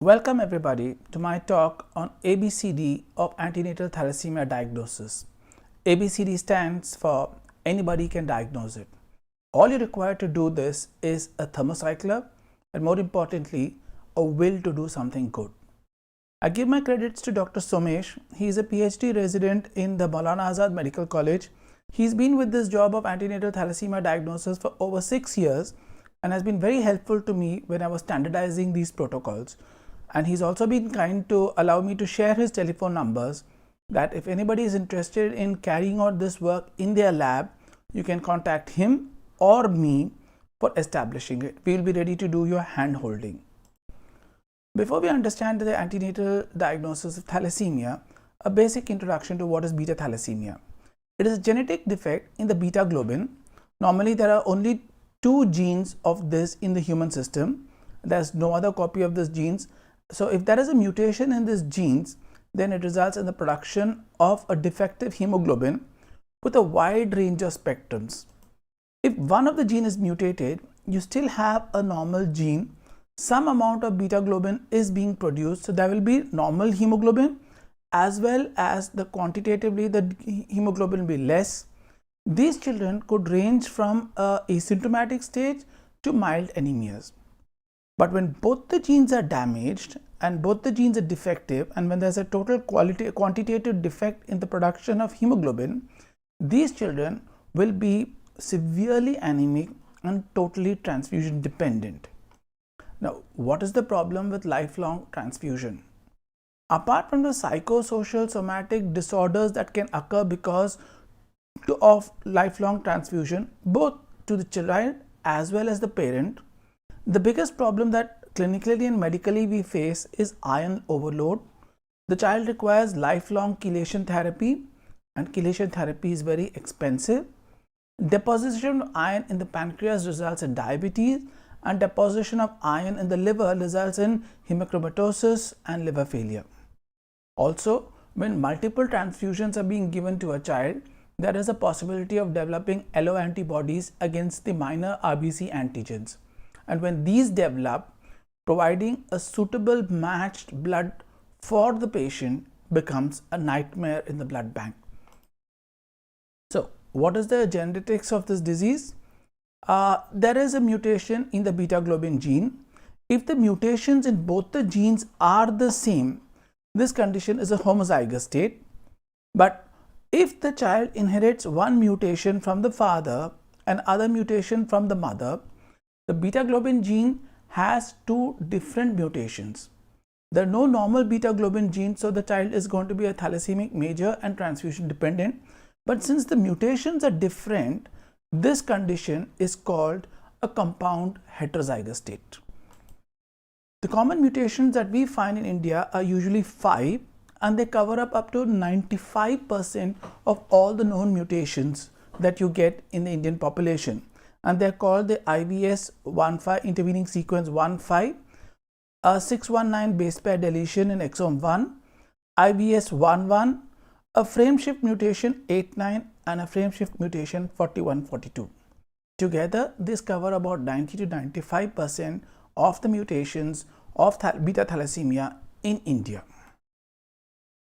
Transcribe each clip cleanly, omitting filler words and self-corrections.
Welcome everybody to my talk on ABCD of antenatal thalassemia diagnosis. ABCD stands for anybody can diagnose it. All you require to do this is a thermocycler and more importantly, a will to do something good. I give my credits to Dr. Somesh. He is a PhD resident in the Maulana Azad Medical College. He's been with this job of antenatal thalassemia diagnosis for over 6 years and has been very helpful to me when I was standardizing these protocols. And he's also been kind to allow me to share his telephone numbers that if anybody is interested in carrying out this work in their lab, you can contact him or me for establishing it. We will be ready to do your hand holding. Before we understand the antenatal diagnosis of thalassemia, a basic introduction to what is beta thalassemia. It is a genetic defect in the beta globin. Normally there are only 2 genes of this in the human system. There's no other copy of these genes. So if there is a mutation in these genes, then it results in the production of a defective hemoglobin with a wide range of spectrums. If one of the gene is mutated, you still have a normal gene. Some amount of beta globin is being produced, so there will be normal hemoglobin as well as the quantitatively the hemoglobin will be less. These children could range from asymptomatic stage to mild anemias. But when both the genes are damaged and both the genes are defective, and when there's a total quantitative defect in the production of hemoglobin, these children will be severely anemic and totally transfusion dependent. Now, what is the problem with lifelong transfusion? Apart from the psychosocial somatic disorders that can occur because of lifelong transfusion, both to the child as well as the parent, the biggest problem that clinically and medically we face is iron overload. The child requires lifelong chelation therapy, and chelation therapy is very expensive. Deposition of iron in the pancreas results in diabetes, and deposition of iron in the liver results in hemochromatosis and liver failure. Also, when multiple transfusions are being given to a child, there is a possibility of developing alloantibodies against the minor RBC antigens. And when these develop, providing a suitable matched blood for the patient becomes a nightmare in the blood bank. So, what is the genetics of this disease? There is a mutation in the beta globin gene. If the mutations in both the genes are the same, this condition is a homozygous state. But if the child inherits one mutation from the father and other mutation from the mother, the beta globin gene has 2 different mutations. There are no normal beta globin genes, so the child is going to be a thalassemia major and transfusion dependent. But since the mutations are different, this condition is called a compound heterozygous state. The common mutations that we find in India are usually 5, and they cover up to 95% of all the known mutations that you get in the Indian population. And they're called the IVS15 intervening sequence 15, a 619 base pair deletion in exome 1, IVS11, a frameshift mutation 89, and a frameshift mutation 4142. Together, these cover about 90 to 95% of the mutations of beta thalassemia in India.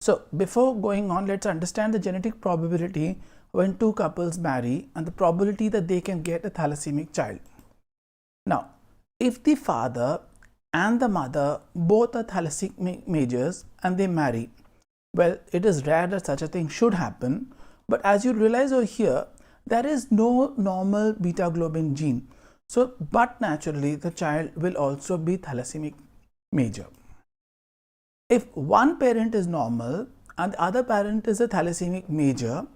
So, before going on, let's understand the genetic probability when 2 couples marry and the probability that they can get a thalassemic child. Now, if the father and the mother both are thalassemia majors and they marry, well, it is rare that such a thing should happen, but as you realize over here, there is no normal beta globin gene. So, but naturally the child will also be thalassemic major. If one parent is normal and the other parent is a thalassemic major,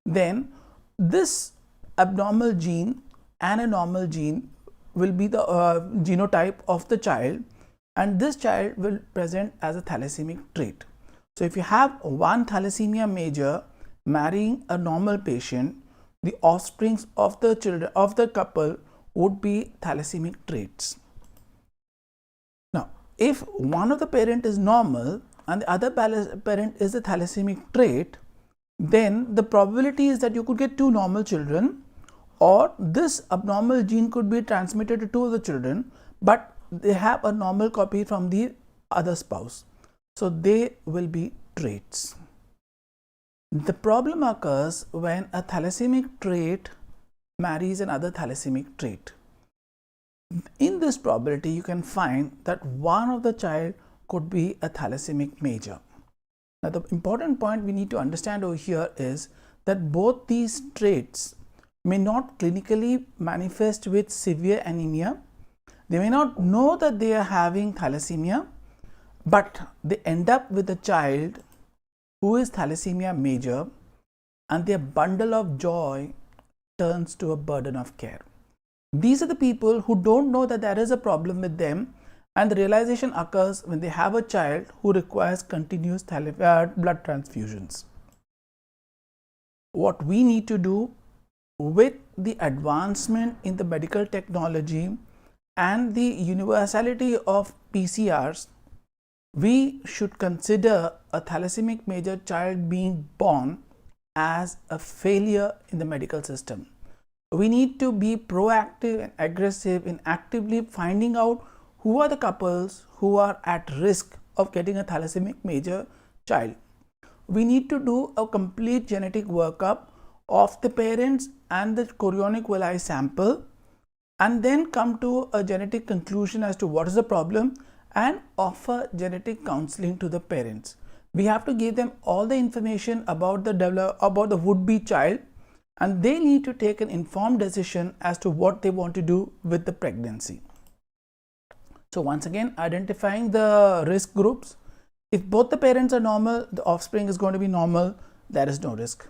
then this abnormal gene and a normal gene will be the genotype of the child, and this child will present as a thalassemic trait. So if you have one thalassemia major marrying a normal patient, the offsprings of the children of the couple would be thalassemic traits. Now, if one of the parent is normal and the other parent is a thalassemic trait, then the probability is that you could get 2 normal children, or this abnormal gene could be transmitted to 2 of the children, but they have a normal copy from the other spouse. So they will be traits. The problem occurs when a thalassemic trait marries another thalassemic trait. In this probability, you can find that one of the child could be a thalassemic major. Now, the important point we need to understand over here is that both these traits may not clinically manifest with severe anemia. They may not know that they are having thalassemia, but they end up with a child who is thalassemia major, and their bundle of joy turns to a burden of care. These are the people who don't know that there is a problem with them, and the realization occurs when they have a child who requires continuous blood transfusions. What we need to do with the advancement in the medical technology and the universality of PCRs, we should consider a thalassemic major child being born as a failure in the medical system. We need to be proactive and aggressive in actively finding out who are the couples who are at risk of getting a thalassemic major child. We need to do a complete genetic workup of the parents and the chorionic villi sample, and then come to a genetic conclusion as to what is the problem and offer genetic counseling to the parents. We have to give them all the information about the would-be child, and they need to take an informed decision as to what they want to do with the pregnancy. So once again, identifying the risk groups. If both the parents are normal, the offspring is going to be normal, there is no risk.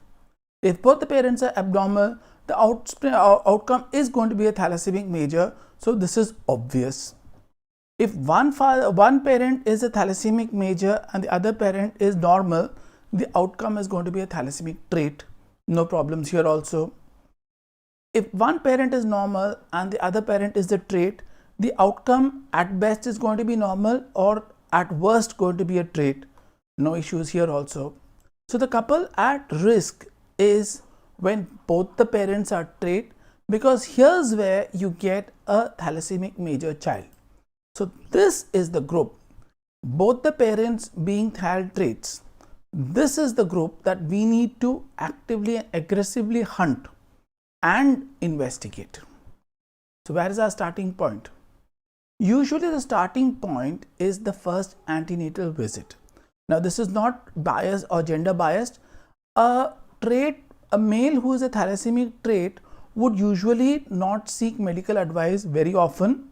If both the parents are abnormal, the outcome is going to be a thalassemic major, so this is obvious. If one parent is a thalassemic major and the other parent is normal, the outcome is going to be a thalassemic trait. No problems here also. If one parent is normal and the other parent is the trait, the outcome at best is going to be normal, or at worst going to be a trait. No issues here also. So the couple at risk is when both the parents are trait, because here's where you get a thalassemic major child. So this is the group, both the parents being thal traits. This is the group that we need to actively and aggressively hunt and investigate. So where is our starting point? Usually the starting point is the first antenatal visit. Now this is not biased or gender biased. A male who is a thalassemic trait would usually not seek medical advice very often.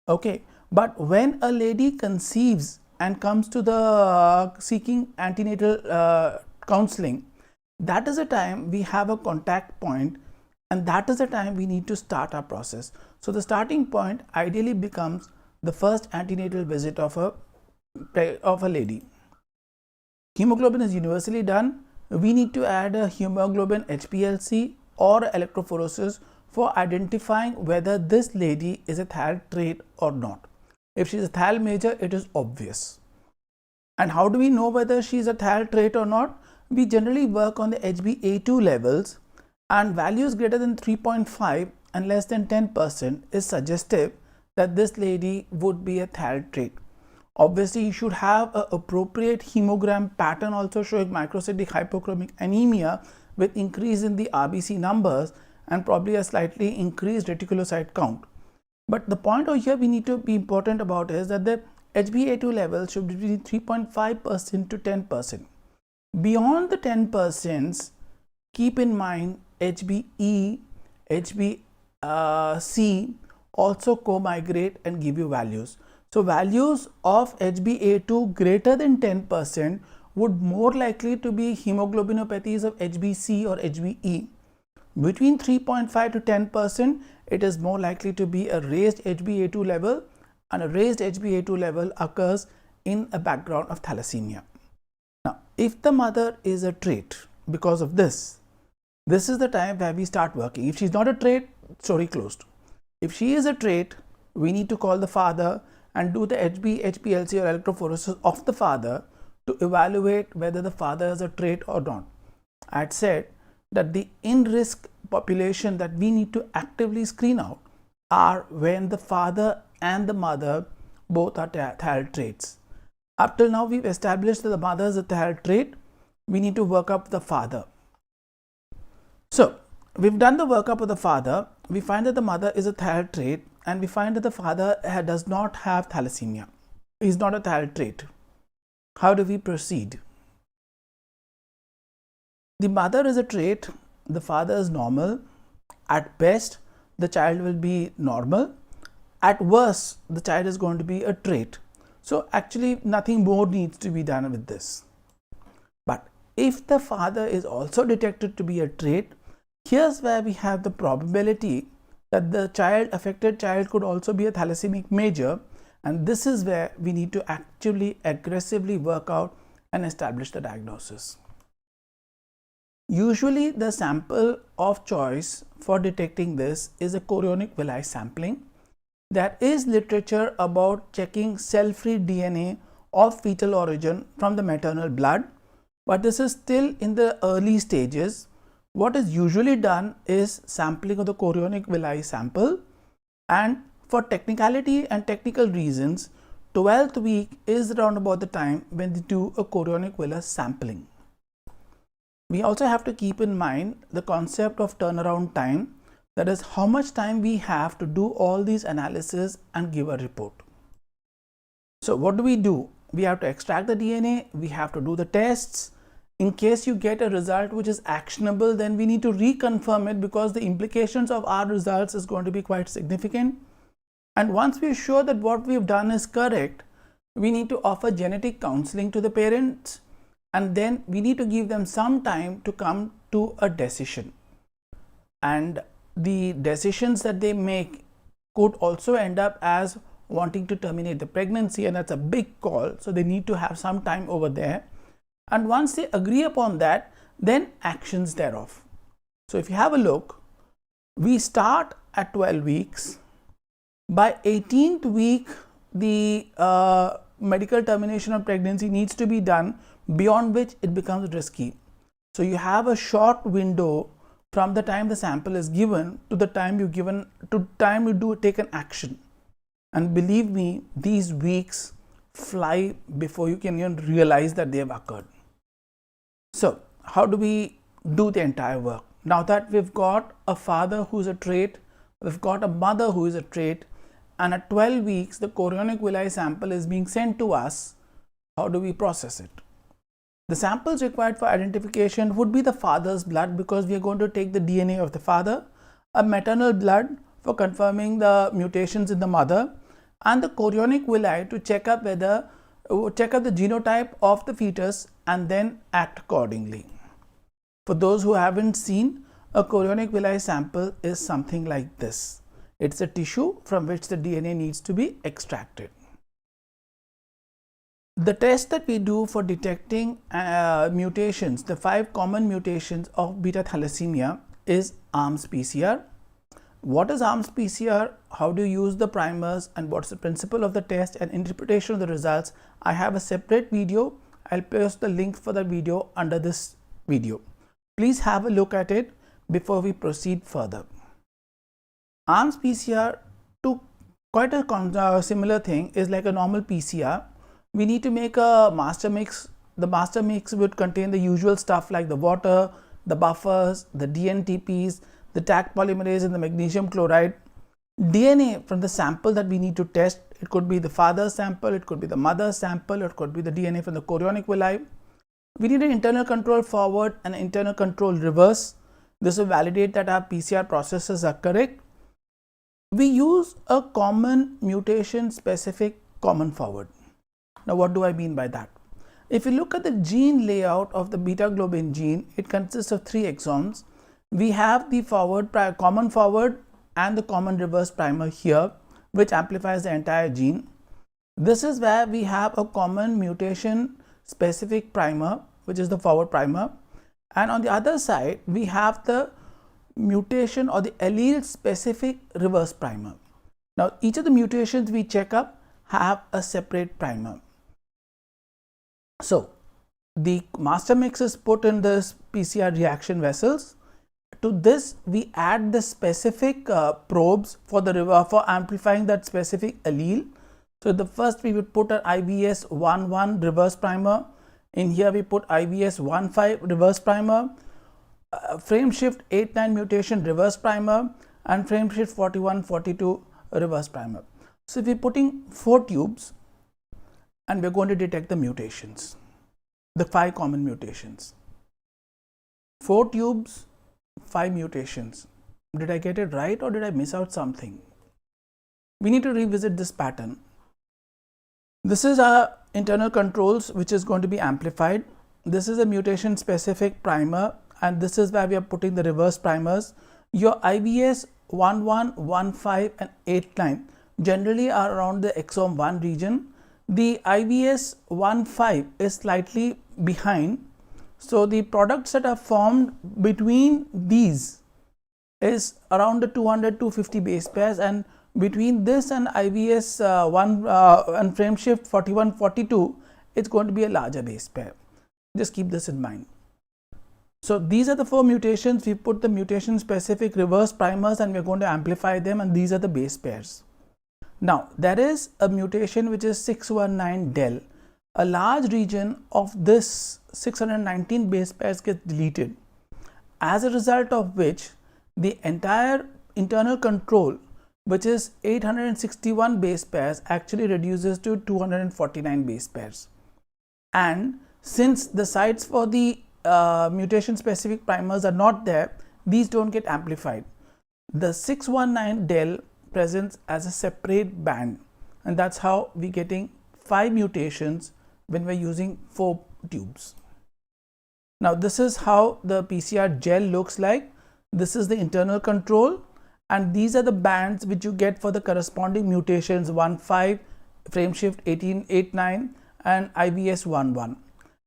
Okay, but when a lady conceives and comes to the seeking antenatal counseling, that is the time we have a contact point, and that is the time we need to start our process. So the starting point ideally becomes the first antenatal visit of a lady. Hemoglobin is universally done. We need to add a hemoglobin HPLC or electrophoresis for identifying whether this lady is a thal trait or not. If she is a thal major, it is obvious. And how do we know whether she is a thal trait or not? We generally work on the HbA2 levels, and values greater than 3.5 and less than 10% is suggestive that this lady would be a thal trait. Obviously, you should have an appropriate hemogram pattern also showing microcytic hypochromic anemia with increase in the RBC numbers and probably a slightly increased reticulocyte count. But the point over here we need to be important about is that the HbA2 level should be between 3.5% to 10%. Beyond the 10%, keep in mind HbE, HbC also co-migrate and give you values. So values of HbA2 greater than 10% would more likely to be hemoglobinopathies of HbC or HbE. Between 3.5 to 10%, it is more likely to be a raised HbA2 level, and a raised HbA2 level occurs in a background of thalassemia. Now, if the mother is a trait because of this is the time where we start working. If she's not a trait, story closed. If she is a trait, we need to call the father and do the HPLC or electrophoresis of the father to evaluate whether the father is a trait or not. I had said that the in-risk population that we need to actively screen out are when the father and the mother both are thal traits. Up till now, we've established that the mother is a thyroid trait. We need to work up the father. So, we've done the workup of the father. We find that the mother is a thyroid trait, and we find that the father does not have thalassemia. He's not a thyroid trait. How do we proceed? The mother is a trait, the father is normal. At best, the child will be normal. At worst, the child is going to be a trait. So actually nothing more needs to be done with this. But if the father is also detected to be a trait, here's where we have the probability that the affected child could also be a thalassemic major, and this is where we need to actually aggressively work out and establish the diagnosis. Usually the sample of choice for detecting this is a chorionic villi sampling. There is literature about checking cell-free DNA of fetal origin from the maternal blood, but this is still in the early stages. What is usually done is sampling of the chorionic villi sample, and for technicality and technical reasons, 12th week is around about the time when they do a chorionic villus sampling. We also have to keep in mind the concept of turnaround time, that is how much time we have to do all these analyses and give a report. So what do? We have to extract the DNA, we have to do the tests. In case you get a result which is actionable, then we need to reconfirm it, because the implications of our results is going to be quite significant. And once we are sure that what we've done is correct, we need to offer genetic counseling to the parents, and then we need to give them some time to come to a decision. And the decisions that they make could also end up as wanting to terminate the pregnancy, and that's a big call, so they need to have some time over there. And once they agree upon that, then actions thereof. So if you have a look, we start at 12 weeks. By 18th week, the medical termination of pregnancy needs to be done, beyond which it becomes risky. So you have a short window from the time the sample is given to the time you take an action. And believe me, these weeks fly before you can even realize that they have occurred. So how do we do the entire work? Now that we've got a father who's a trait, we've got a mother who is a trait, and at 12 weeks the chorionic villi sample is being sent to us, how do we process it? The samples required for identification would be the father's blood, because we are going to take the DNA of the father, a maternal blood for confirming the mutations in the mother, and the chorionic villi to check up the genotype of the fetus and then act accordingly. For those who haven't seen, a chorionic villi sample is something like this. It's a tissue from which the DNA needs to be extracted. The test that we do for detecting mutations, the 5 common mutations of beta thalassemia, is ARMS PCR. What is ARMS PCR? How do you use the primers, and what's the principle of the test and interpretation of the results? I have a separate video. I'll post the link for the video under this video. Please have a look at it before we proceed further. ARMS PCR, to quite a similar thing, is like a normal PCR. We need to make a master mix. The master mix would contain the usual stuff like the water, the buffers, the DNTPs, the Taq polymerase, and the magnesium chloride. DNA from the sample that we need to test, it could be the father's sample, it could be the mother's sample, it could be the DNA from the chorionic villi. We need an internal control forward and an internal control reverse. This will validate that our PCR processes are correct. We use a common mutation specific common forward. Now what do I mean by that? If you look at the gene layout of the beta globin gene, it consists of 3 exons. We have the common forward and the common reverse primer here, which amplifies the entire gene. This is where we have a common mutation specific primer, which is the forward primer, and on the other side we have the mutation or the allele specific reverse primer. Now each of the mutations we check up have a separate primer. So the master mix is put in this PCR reaction vessels. To this we add the specific probes for amplifying that specific allele. So the first we would put an IVS 11 reverse primer. In here we put IVS 15 reverse primer, frame shift 89 mutation reverse primer, and frame shift 4142 reverse primer. So we're putting 4 tubes and we're going to detect the mutations, the 5 common mutations. 4 tubes, 5 mutations. Did I get it right or did I miss out something? We need to revisit this pattern. This is our internal controls which is going to be amplified. This is a mutation specific primer and this is where we are putting the reverse primers. Your IVS 11, 15 and 89 generally are around the exome 1 region. The IVS 15 is slightly behind. So the products that are formed between these is around the 200-250 base pairs, and between this and IVS 1 and frame shift 4142, it's going to be a larger base pair. Just keep this in mind. So these are the 4 mutations. We put the mutation specific reverse primers and we're going to amplify them, and these are the base pairs. Now there is a mutation which is 619 del. A large region of this 619 base pairs gets deleted, as a result of which the entire internal control, which is 861 base pairs, actually reduces to 249 base pairs. And since the sites for the mutation specific primers are not there, these don't get amplified. The 619 del presents as a separate band, and that's how we're getting 5 mutations when we're using 4 tubes. Now this is how the PCR gel looks like. This is the internal control, and these are the bands which you get for the corresponding mutations 15, frame shift 1889 and IVS 11.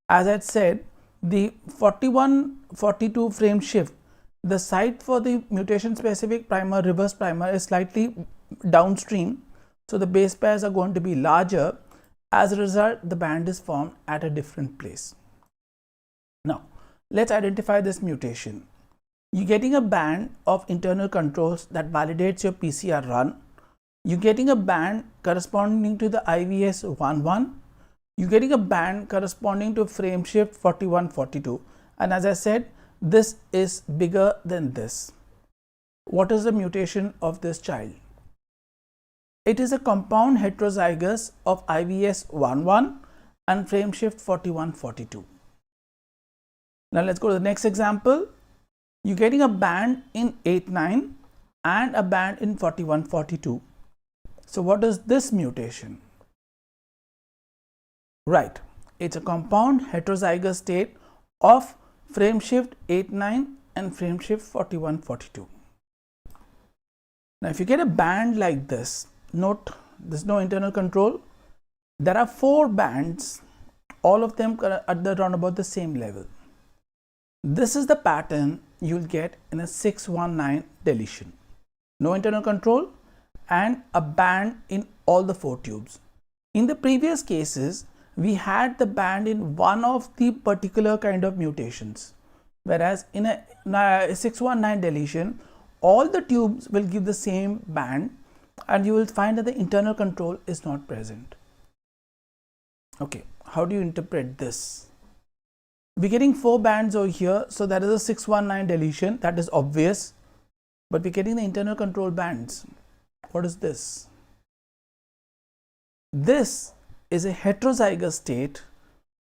As I said, the 4142 frame shift, the site for the mutation specific primer reverse primer is slightly downstream, so the base pairs are going to be larger. As a result, the band is formed at a different place. Now let's identify this mutation. You're getting a band of internal controls that validates your PCR run. You're getting a band corresponding to the IVS 11. You're getting a band corresponding to frame shift 4142. And as I said, this is bigger than this. What is the mutation of this child? It is a compound heterozygous of IVS 11 and frame shift 4142. Now let's go to the next example. You're getting a band in 89 and a band in 4142. So what is this mutation? Right, it's a compound heterozygous state of frame shift 89 and frame shift 4142. Now if you get a band like this, note there's no internal control. There are 4 bands, all of them at around about the same level. This is the pattern you'll get in a 619 deletion. No internal control and a band in all the 4 tubes. In the previous cases, we had the band in one of the particular kind of mutations, whereas in a 619 deletion, all the tubes will give the same band and you will find that the internal control is not present. Okay, how do you interpret this? We're getting 4 bands over here, so that is a 619 deletion, that is obvious, but we're getting the internal control bands. What is this? This is a heterozygous state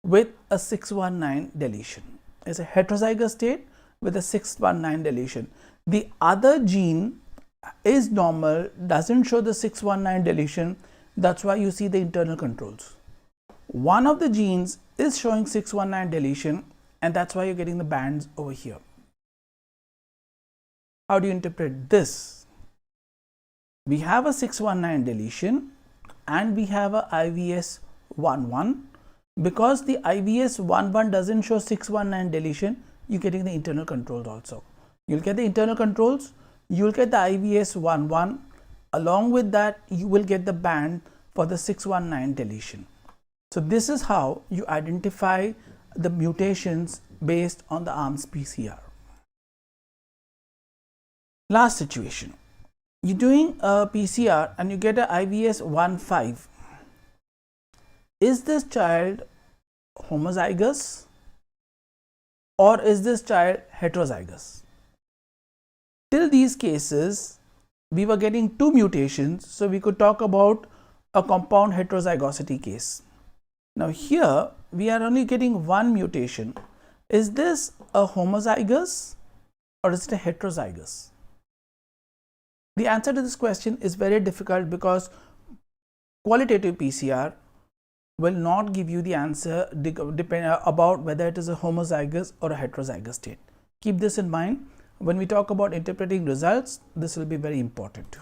with a 619 deletion. It's a heterozygous state with a 619 deletion. The other gene is normal, doesn't show the 619 deletion, that's why you see the internal controls. One of the genes is showing 619 deletion, and that's why you're getting the bands over here. How do you interpret this? We have a 619 deletion and we have a IVS 11. Because the IVS 11 doesn't show 619 deletion, you're getting the internal controls also. You'll get the internal controls, you'll get the IVS 11, along with that you will get the band for the 619 deletion. So this is how you identify the mutations based on the ARMS PCR. Last situation, you're doing a PCR and you get a IVS 15. is this child homozygous or is this child heterozygous? Till these cases, we were getting 2 mutations, so we could talk about a compound heterozygosity case. Now here, we are only getting 1 mutation. Is this a homozygous or is it a heterozygous? The answer to this question is very difficult because qualitative PCR will not give you the answer about whether it is a homozygous or a heterozygous state. Keep this in mind. When we talk about interpreting results, this will be very important.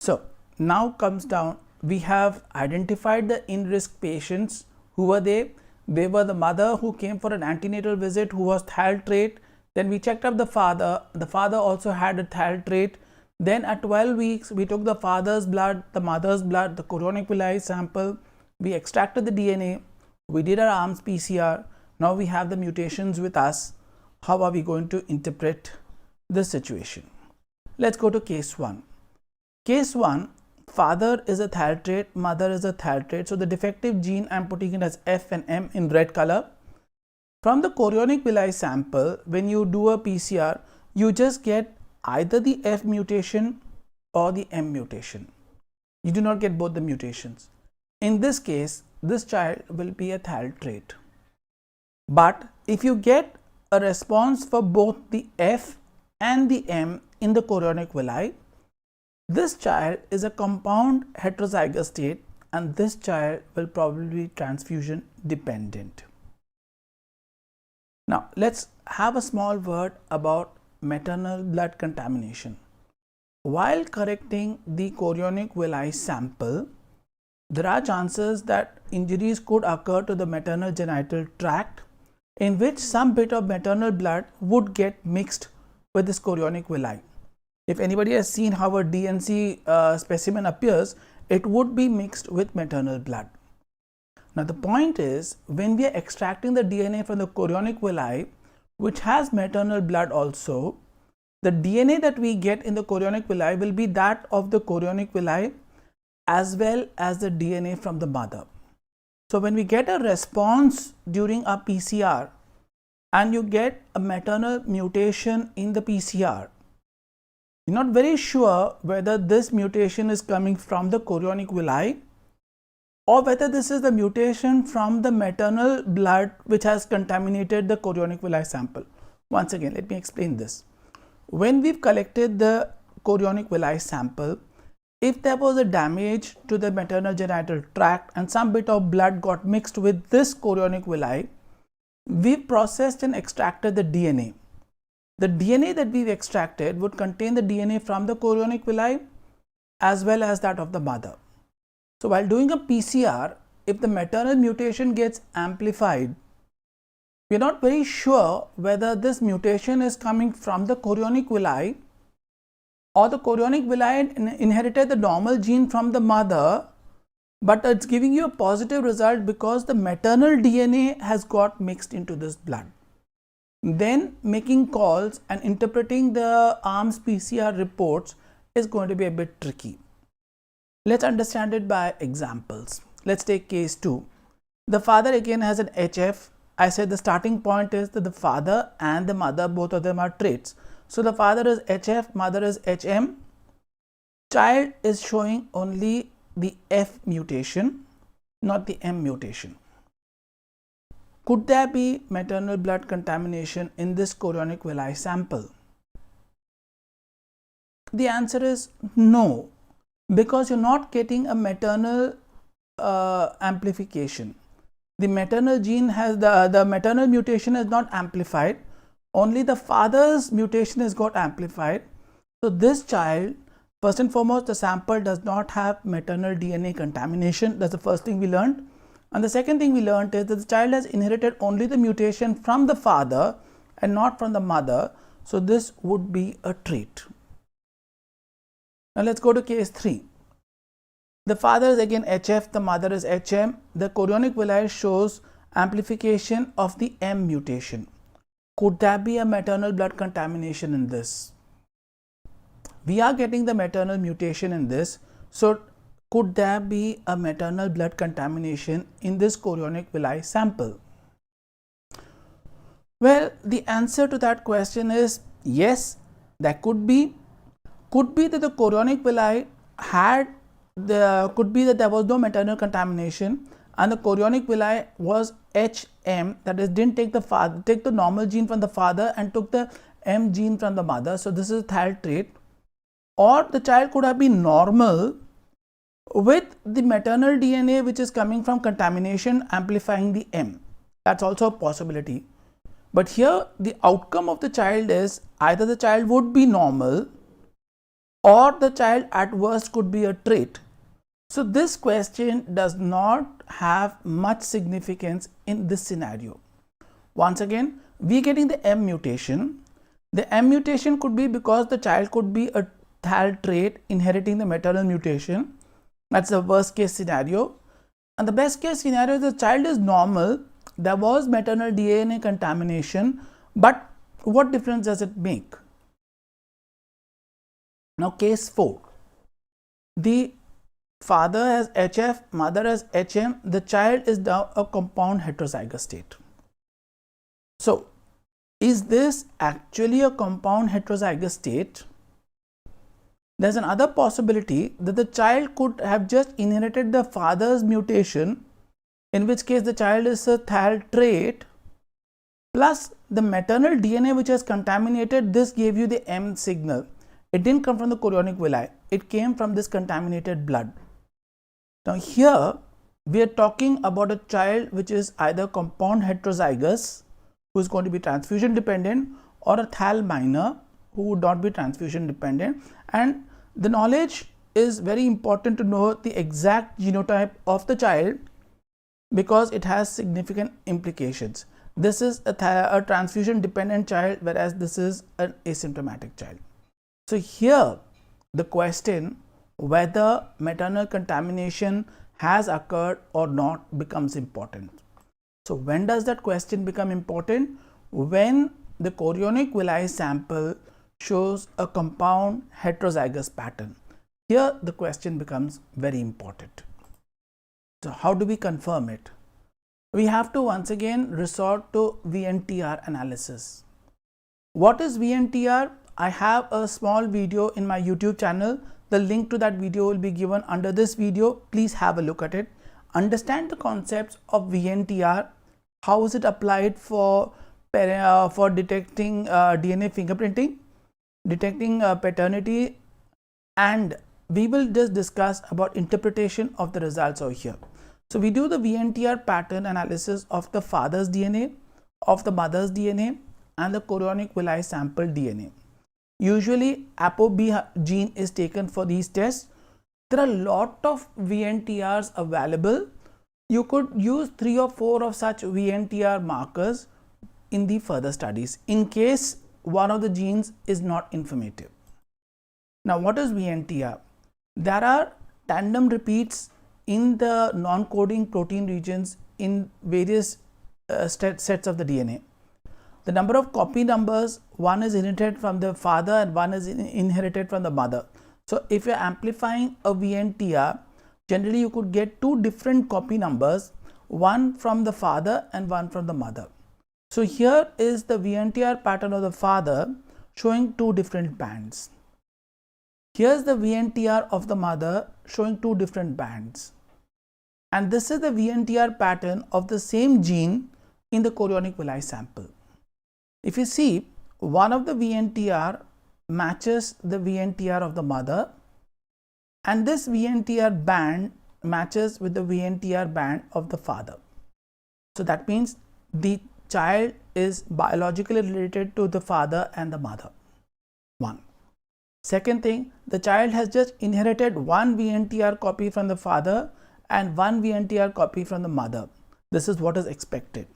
So now comes down, we have identified the in-risk patients. Who were they? They were the mother who came for an antenatal visit who was Thal trait. Then we checked up the father. The father also had a Thal trait. Then at 12 weeks, we took the father's blood, the mother's blood, the chorionic villi sample. We extracted the DNA. We did our ARMS PCR. Now we have the mutations with us. How are we going to interpret this situation? Let's go to case 1. Case 1, father is a Thal trait, mother is a Thal trait. So the defective gene, I'm putting it as F and M in red color. From the chorionic villi sample, when you do a PCR, you just get either the F mutation or the M mutation. You do not get both the mutations. In this case, this child will be a Thal trait. But if you get a response for both the F and the M in the chorionic villi, this child is a compound heterozygous state and this child will probably be transfusion dependent. Now let's have a small word about maternal blood contamination. While correcting the chorionic villi sample, there are chances that injuries could occur to the maternal genital tract in which some bit of maternal blood would get mixed with this chorionic villi. If anybody has seen how a DNC specimen appears, it would be mixed with maternal blood. Now the point is, when we are extracting the DNA from the chorionic villi, which has maternal blood also, the DNA that we get in the chorionic villi will be that of the chorionic villi as well as the DNA from the mother. So when we get a response during a PCR and you get a maternal mutation in the PCR, you're not very sure whether this mutation is coming from the chorionic villi or whether this is the mutation from the maternal blood which has contaminated the chorionic villi sample. Once again, let me explain this. When we've collected the chorionic villi sample, if there was a damage to the maternal genital tract and some bit of blood got mixed with this chorionic villi, we processed and extracted the DNA. The DNA that we've extracted would contain the DNA from the chorionic villi as well as that of the mother. So while doing a PCR, if the maternal mutation gets amplified, we are not very sure whether this mutation is coming from the chorionic villi or the chorionic villi inherited the normal gene from the mother, but it's giving you a positive result because the maternal DNA has got mixed into this blood. Then making calls and interpreting the ARMS PCR reports is going to be a bit tricky. Let's understand it by examples. Let's take case 2. The father again has an HF. I said the starting point is that the father and the mother, both of them are traits. So the father is HF, mother is HM. Child is showing only the F mutation, not the M mutation. Could there be maternal blood contamination in this chorionic villi sample? The answer is no, because you're not getting a maternal amplification. The maternal gene has the maternal mutation is not amplified, only the father's mutation has got amplified. So this child, first and foremost, the sample does not have maternal DNA contamination. That's the first thing we learned. And the second thing we learned is that the child has inherited only the mutation from the father and not from the mother. So this would be a trait. Now let's go to case 3. The father is again HF, the mother is HM. The chorionic villi shows amplification of the M mutation. Could there be a maternal blood contamination in this? We are getting the maternal mutation in this. So could there be a maternal blood contamination in this chorionic villi sample? Well, the answer to that question is yes, there could be. Could be that the chorionic villi could be that there was no maternal contamination and the chorionic villi was HM, that is, didn't take the normal gene from the father and took the M gene from the mother. So this is a THAL trait. Or the child could have been normal with the maternal DNA which is coming from contamination amplifying the M. That's also a possibility. But here the outcome of the child is either the child would be normal or the child at worst could be a trait. So this question does not have much significance in this scenario. Once again, we are getting the M mutation. The M mutation could be because the child could be a THAL trait inheriting the maternal mutation. That's the worst case scenario. And the best case scenario is the child is normal. There was maternal DNA contamination, but what difference does it make? Now case 4. The father has HF, mother has HM, the child is now a compound heterozygous state. So is this actually a compound heterozygous state? There's another possibility that the child could have just inherited the father's mutation, in which case the child is a THAL trait, plus the maternal DNA which has contaminated, this gave you the M signal. It didn't come from the chorionic villi, it came from this contaminated blood. Now here we are talking about a child which is either compound heterozygous, who is going to be transfusion dependent, or a THAL minor who would not be transfusion dependent. And the knowledge is very important to know the exact genotype of the child because it has significant implications. This is a transfusion dependent child, whereas this is an asymptomatic child. So here the question whether maternal contamination has occurred or not becomes important. So when does that question become important? When the chorionic villi sample shows a compound heterozygous pattern. Here the question becomes very important. So how do we confirm it? We have to once again resort to VNTR analysis. What is VNTR? I have a small video in my YouTube channel. The link to that video will be given under this video. Please have a look at it. Understand the concepts of VNTR. How is it applied for detecting DNA fingerprinting, detecting paternity, and we will just discuss about interpretation of the results over here. So we do the VNTR pattern analysis of the father's DNA, of the mother's DNA, and the chorionic villi sample DNA. Usually ApoB gene is taken for these tests. There are a lot of VNTRs available. You could use 3 or 4 of such VNTR markers in the further studies in case one of the genes is not informative. Now what is VNTR? There are tandem repeats in the non-coding protein regions in various sets of the DNA. The number of copy numbers, one is inherited from the father and one is inherited from the mother. So if you're amplifying a VNTR, generally you could get 2 different copy numbers, one from the father and one from the mother. So here is the VNTR pattern of the father showing 2 different bands. Here's the VNTR of the mother showing 2 different bands. And this is the VNTR pattern of the same gene in the chorionic villi sample. If you see, one of the VNTR matches the VNTR of the mother, and this VNTR band matches with the VNTR band of the father. So that means the child is biologically related to the father and the mother. One. Second thing, the child has just inherited 1 VNTR copy from the father and 1 VNTR copy from the mother. This is what is expected.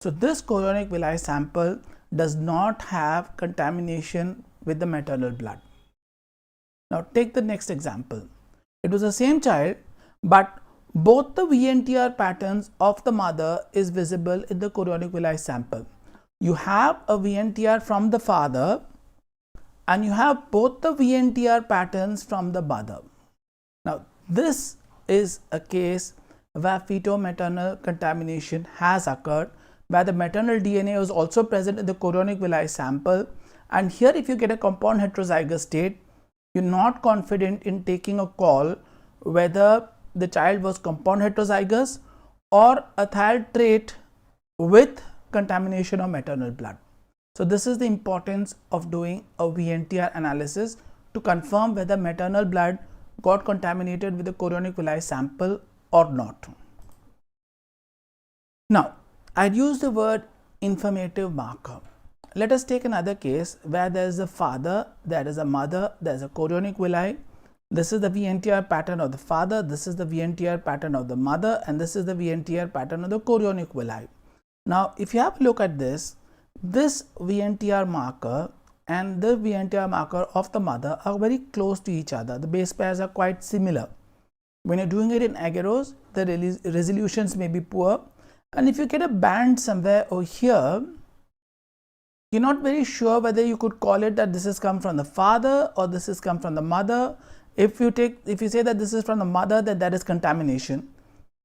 So this chorionic villi sample does not have contamination with the maternal blood. Now take the next example. It was the same child, but both the VNTR patterns of the mother is visible in the chorionic villi sample. You have a VNTR from the father and you have both the VNTR patterns from the mother. Now This is a case where feto-maternal contamination has occurred, where the maternal DNA was also present in the chorionic villi sample. And here, if you get a compound heterozygous state, you're not confident in taking a call whether the child was compound heterozygous or a thiol trait with contamination of maternal blood. So this is the importance of doing a VNTR analysis to confirm whether maternal blood got contaminated with the chorionic villi sample or not. Now, I'd use the word informative marker. Let us take another case where there is a father, there is a mother, there is a chorionic villi. This is the VNTR pattern of the father, this is the VNTR pattern of the mother, and this is the VNTR pattern of the chorionic villi. Now, if you have a look at this VNTR marker and the VNTR marker of the mother are very close to each other. The base pairs are quite similar. When you're doing it in agarose, the resolutions may be poor. And if you get a band somewhere over here, you're not very sure whether you could call it that this has come from the father or this has come from the mother. If you say that this is from the mother, then that is contamination.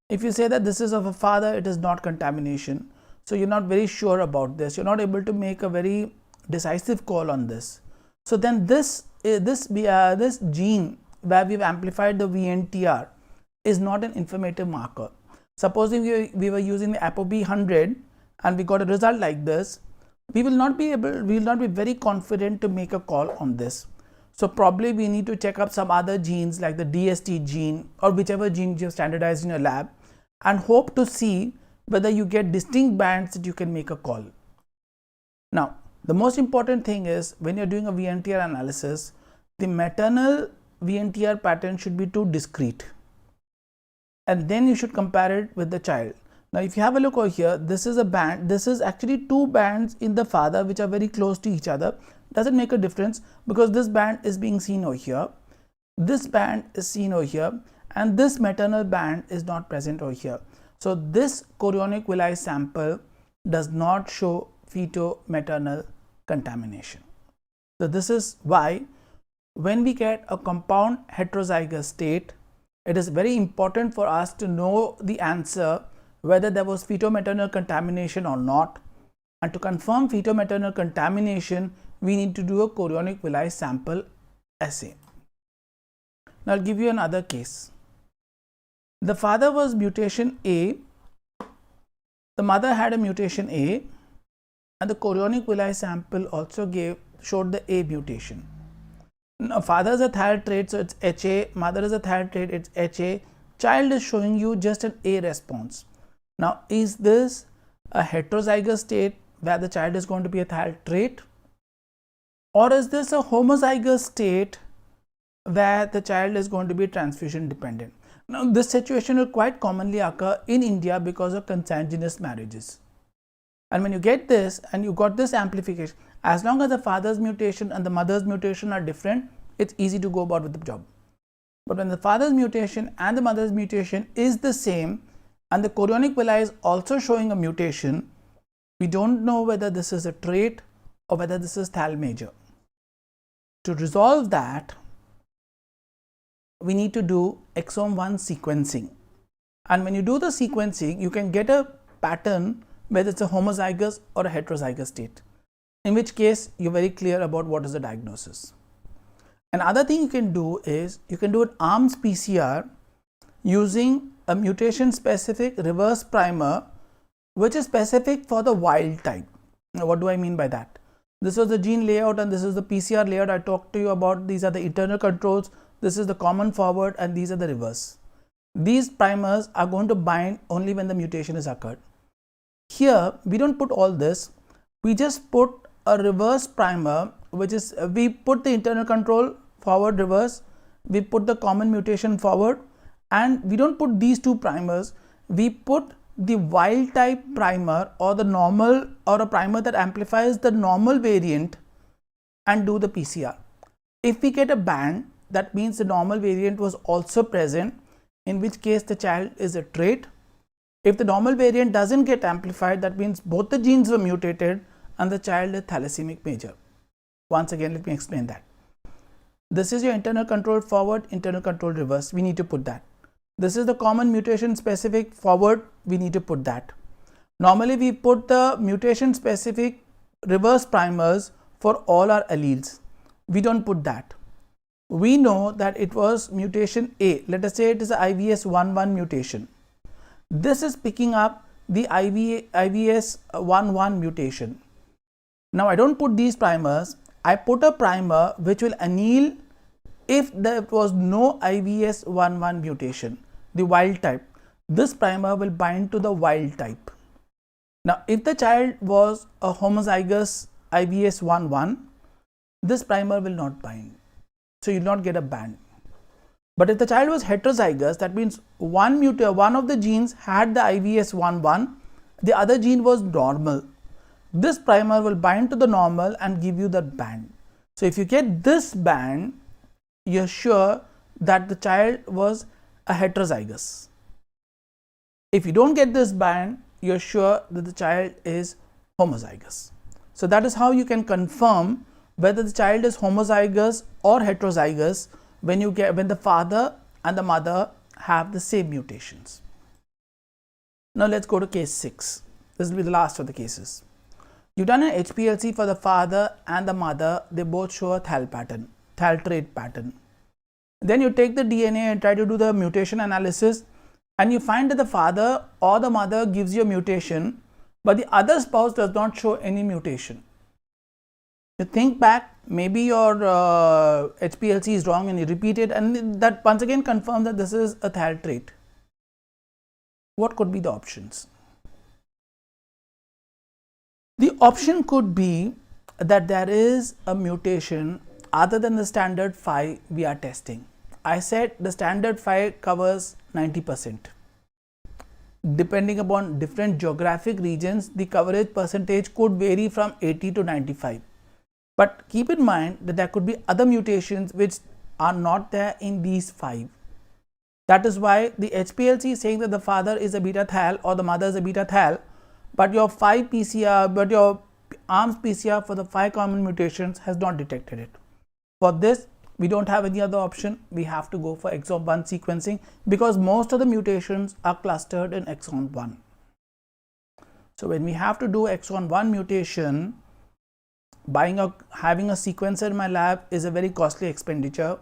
If you say that this is of a father, it is not contamination. So you're not very sure about this. You're not able to make a very decisive call on this. So then this gene where we've amplified the VNTR is not an informative marker. Supposing we were using the ApoB 100 and we got a result like this, we will not be very confident to make a call on this. So probably we need to check up some other genes like the DST gene or whichever gene you have standardized in your lab and hope to see whether you get distinct bands that you can make a call. Now, the most important thing is when you're doing a VNTR analysis, the maternal VNTR pattern should be too discrete. And then you should compare it with the child. Now, if you have a look over here, this is a band. This is actually two bands in the father which are very close to each other. Doesn't make a difference because this band is being seen over here. This band is seen over here and this maternal band is not present over here. So this chorionic villi sample does not show feto-maternal contamination. So this is why when we get a compound heterozygous state, it is very important for us to know the answer whether there was feto-maternal contamination or not. And to confirm feto-maternal contamination, we need to do a chorionic villi sample assay. Now I'll give you another case. The father was mutation A, the mother had a mutation A, and the chorionic villi sample also showed the A mutation. Now, father is a thiol trait, so it's HA, mother is a thiol trait, it's HA, child is showing you just an A response. Now, is this a heterozygous state where the child is going to be a thiol trait, or is this a homozygous state where the child is going to be transfusion dependent? Now, this situation will quite commonly occur in India because of consanguineous marriages. And when you get this and you got this amplification, as long as the father's mutation and the mother's mutation are different, it's easy to go about with the job. But when the father's mutation and the mother's mutation is the same and the chorionic villi is also showing a mutation, we don't know whether this is a trait or whether this is thiol major. To resolve that, we need to do exome 1 sequencing. And when you do the sequencing, you can get a pattern whether it's a homozygous or a heterozygous state, in which case you're very clear about what is the diagnosis. Another thing you can do is you can do an ARMS PCR using a mutation specific reverse primer which is specific for the wild type. Now, what do I mean by that? This was the gene layout and this is the PCR layout I talked to you about. These are the internal controls, this is the common forward and these are the reverse. These primers are going to bind only when the mutation is occurred. Here we don't put all this, we just put a reverse primer, which is we put the internal control forward reverse, we put the common mutation forward, and we don't put these two primers, we put the wild type primer or the normal or a primer that amplifies the normal variant and do the PCR. If we get a band, that means the normal variant was also present, in which case the child is a trait. If the normal variant doesn't get amplified, that means both the genes were mutated and the child is thalassaemic major. Once again, let me explain that. This is your internal control forward, internal control reverse. We need to put that. This is the common mutation specific forward. We need to put that. Normally, we put the mutation specific reverse primers for all our alleles. We don't put that. We know that it was mutation A. Let us say it is a IVS11 mutation. This is picking up the IVS11 mutation. Now, I don't put these primers. I put a primer which will anneal if there was no IVS11 mutation, the wild type. This primer will bind to the wild type. Now, if the child was a homozygous IVS11, this primer will not bind. So, you will not get a band. But if the child was heterozygous, that means one of the genes had the IVS11, the other gene was normal. This primer will bind to the normal and give you that band. So, if you get this band, you're sure that the child was a heterozygous. If you don't get this band, you're sure that the child is homozygous. So, that is how you can confirm whether the child is homozygous or heterozygous when the father and the mother have the same mutations. Now, let's go to case 6. This will be the last of the cases. You've done an HPLC for the father and the mother. They both show a THAL trait pattern. Then you take the DNA and try to do the mutation analysis, and you find that the father or the mother gives you a mutation, but the other spouse does not show any mutation. You think back, maybe your HPLC is wrong and you repeat it, and that once again confirms that this is a THAL trait. What could be the options? The option could be that there is a mutation other than the standard 5 we are testing. I said the standard 5 covers 90%. Depending upon different geographic regions, the coverage percentage could vary from 80 to 95. But keep in mind that there could be other mutations which are not there in these 5. That is why the HPLC is saying that the father is a beta thal or the mother is a beta thal, but your your ARMS PCR for the 5 common mutations has not detected it. For this, we don't have any other option. We have to go for exon 1 sequencing because most of the mutations are clustered in exon 1. So, when we have to do exon 1 mutation, having a sequencer in my lab is a very costly expenditure.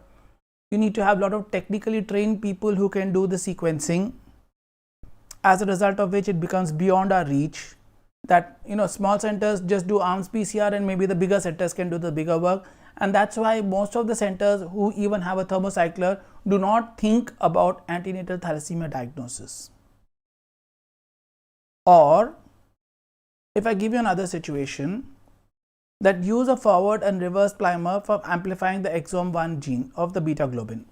You need to have a lot of technically trained people who can do the sequencing, as a result of which it becomes beyond our reach. That small centers just do ARMS PCR and maybe the bigger centers can do the bigger work, and that's why most of the centers who even have a thermocycler do not think about antenatal thalassemia diagnosis. Or if I give you another situation, that use a forward and reverse primer for amplifying the exon 1 gene of the beta globin.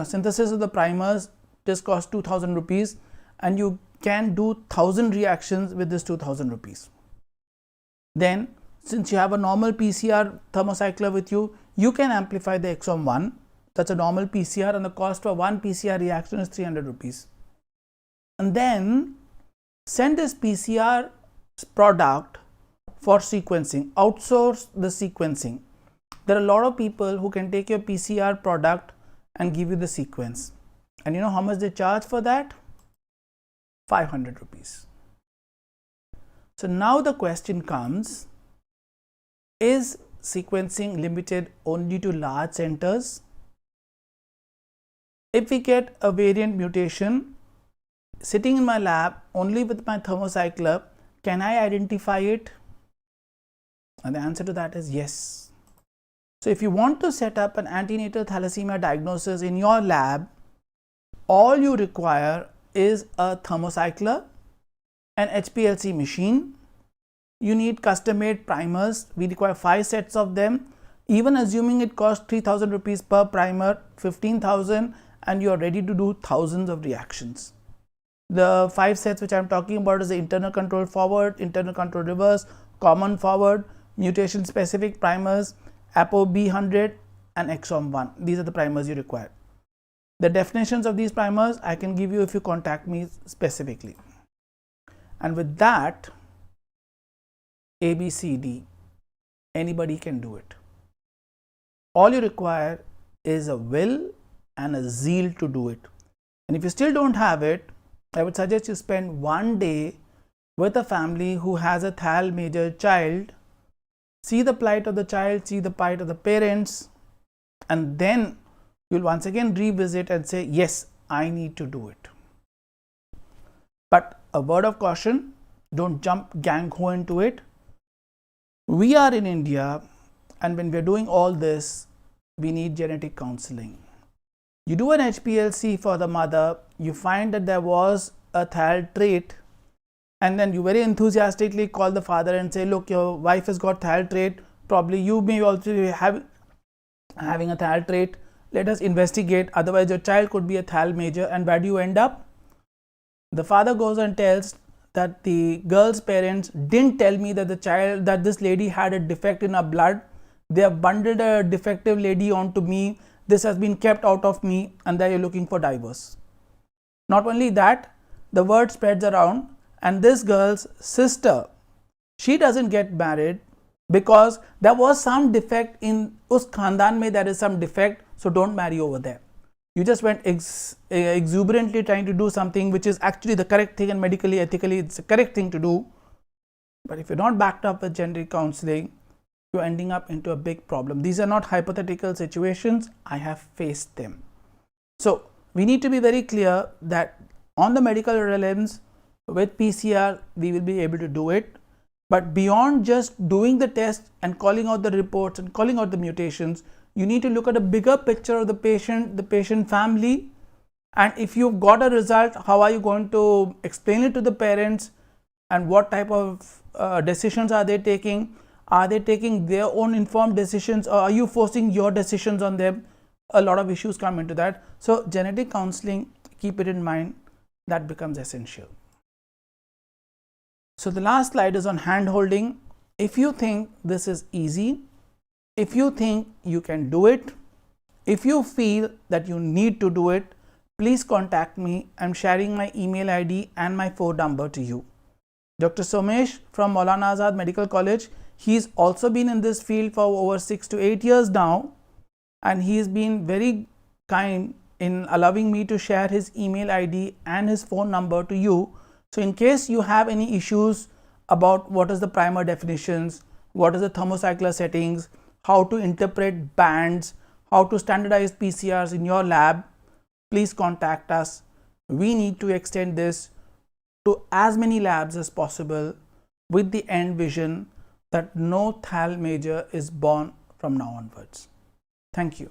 Synthesis of the primers just costs 2,000 rupees, and you can do 1,000 reactions with this 2,000 rupees. Then, since you have a normal PCR thermocycler with you, you can amplify the exon 1. That's a normal PCR, and the cost for one PCR reaction is 300 rupees. And then send this PCR product for sequencing, outsource the sequencing. There are a lot of people who can take your PCR product and give you the sequence. And you know how much they charge for that? 500 rupees. So now the question comes, is sequencing limited only to large centers? If we get a variant mutation sitting in my lab only with my thermocycler, can I identify it? And the answer to that is yes. So if you want to set up an antenatal thalassemia diagnosis in your lab, all you require is a thermocycler, an HPLC machine. You need custom made primers. We require 5 sets of them. Even assuming it costs 3,000 rupees per primer, 15,000, and you are ready to do thousands of reactions. The 5 sets which I am talking about is the internal control forward, internal control reverse, common forward, mutation specific primers, ApoB100 and exon 1. These are the primers you require. The definitions of these primers I can give you if you contact me specifically. And with that, ABCD, anybody can do it. All you require is a will and a zeal to do it. And if you still don't have it, I would suggest you spend one day with a family who has a Thal major child, see the plight of the child, see the plight of the parents, and then you'll once again revisit and say, yes, I need to do it. But a word of caution, don't jump gang ho into it. We are in India, and when we're doing all this, we need genetic counseling. You do an HPLC for the mother, you find that there was a Thal trait, and then you very enthusiastically call the father and say, look, your wife has got Thal trait, probably you may also be having a Thal trait, let us investigate, otherwise your child could be a Thal major. And where do you end up? The father goes and tells that the girl's parents didn't tell me that this lady had a defect in her blood. They have bundled a defective lady onto me. This has been kept out of me, and they are looking for divorce. Not only that, the word spreads around, and this girl's sister, she doesn't get married because there was some defect in us khandan mein, there is some defect, so don't marry over there. You just went exuberantly trying to do something which is actually the correct thing, and medically, ethically, it's the correct thing to do. But if you're not backed up with genetic counseling, you're ending up into a big problem. These are not hypothetical situations. I have faced them. So we need to be very clear that on the medical realms, with PCR, we will be able to do it. But beyond just doing the test and calling out the reports and calling out the mutations, you need to look at a bigger picture of the patient family. And if you've got a result, how are you going to explain it to the parents, and what type of decisions are they taking? Are they taking their own informed decisions, or are you forcing your decisions on them? A lot of issues come into that. So genetic counseling, keep it in mind, that becomes essential. So the last slide is on hand holding. If you think this is easy, if you think you can do it, if you feel that you need to do it, please contact me. I'm sharing my email ID and my phone number to you. Dr. Somesh from Maulana Azad Medical College, he's also been in this field for over 6 to 8 years now, and he's been very kind in allowing me to share his email ID and his phone number to you. So in case you have any issues about what is the primer definitions, what is the thermocycler settings, how to interpret bands, how to standardize PCRs in your lab, please contact us. We need to extend this to as many labs as possible with the end vision that no Thal major is born from now onwards. Thank you.